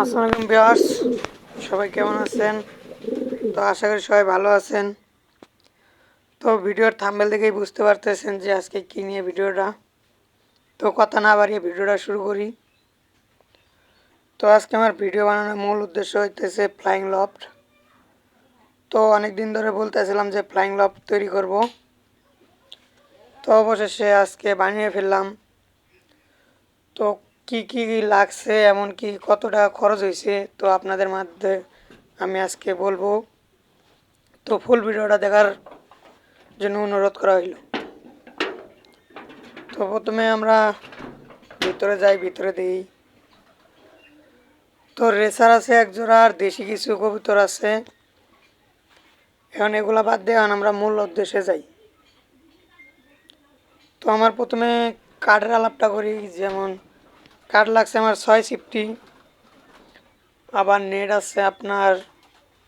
আসসালামু আলাইকুম ভিউয়ার্স, সবাই কেমন আছেন? তো আশা করি সবাই ভালো আছেন। তো ভিডিওর থাম্বনেল দেখেই বুঝতে পারতেছেন যে আজকে কী নিয়ে ভিডিওটা। তো কথা না বাড়িয়ে ভিডিওটা শুরু করি। তো আজকে আমার ভিডিও বানানোর মূল উদ্দেশ্য হইতেছে ফ্লাইং লফট। তো অনেক দিন ধরে বলতেছিলাম যে ফ্লাইং লফট তৈরি করব। তো অবশেষে আজকে বানিয়ে ফেললাম। তো কি কি লাগছে, এমনকি কত টাকা খরচ হয়েছে, তো আপনাদের মধ্যে আমি আজকে বলবো। তো ফুল ভিডিওটা দেখার জন্য অনুরোধ করা হইল। তো প্রথমে আমরা ভিতরে যাই, ভিতরে দিই। তো রেসার আছে এক জোড়া, আর দেশি কিছু কবুতর আছে। এখন এগুলা বাদ দিয়ে আমরা মূল উদ্দেশ্যে যাই। তো আমার প্রথমে কাঠের আলাপটা করি। যেমন কাঠ লাগছে আমার 6 সিফটি, আবার নেট আছে আপনার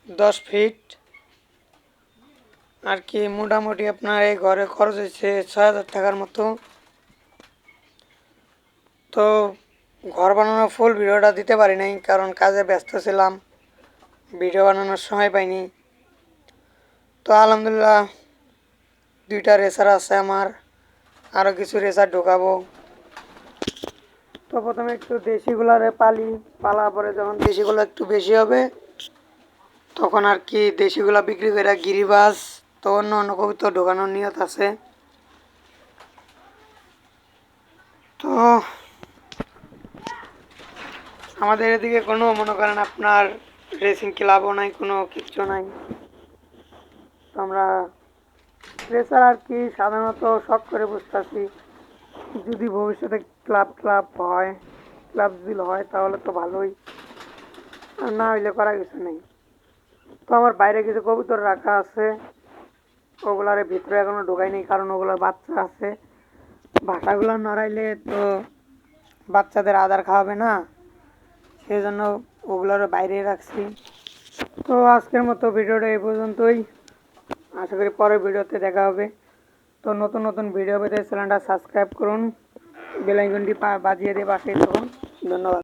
10 ফিট। আর কি মোটামুটি আপনার এই ঘরে খরচ হয়েছে 6,000 টাকার মতো। তো ঘর বানানোর ফুল ভিডিওটা দিতে পারি নাই, কারণ কাজে ব্যস্ত ছিলাম, ভিডিও বানানোর সময় পাইনি। তো আলহামদুলিল্লাহ 2টা রেসার আছে আমার, আরও কিছু রেসার ঢোকাবো। তো প্রথমে একটু দেশিগুলারে পালা পরে যখন দেশিগুলো একটু বেশি হবে, তখন আর কি দেশিগুলা বিক্রি করে গিরিবাজ তো অন্য অন্য কবুতর ঢোকানোর নিয়ত আছে। তো আমাদের এদিকে কোনো মনে করেন আপনার রেসিং ক্লাবও নাই, কোনো কিচ্ছু নাই। তো আমরা রেসার আর কি সাধারণত শখ করে বুঝতেছি, যদি ভবিষ্যতে ক্লাব হয়, ক্লাব যদি হয় তাহলে তো ভালোই, আর না হইলে করা কিছু নেই। তো আমার বাইরে কিছু কবুতর রাখা আছে, ওগুলার ভিতরে এখনো ঢোকাই নেই, কারণ ওগুলোর বাচ্চা আছে। বাসাগুলো নড়াইলে তো বাচ্চাদের আদার খাওয়াবে না, সেই জন্য ওগুলোর বাইরে রাখছি। তো আজকের মতো ভিডিওটা এই পর্যন্তই। আশা করি পরের ভিডিওতে দেখা হবে। তো নতুন নতুন ভিডিও পেতে চ্যানেলটা সাবস্ক্রাইব করুন, বেল আইকনটি বাজিয়ে দিয়ে পাশেই থাকুন। ধন্যবাদ।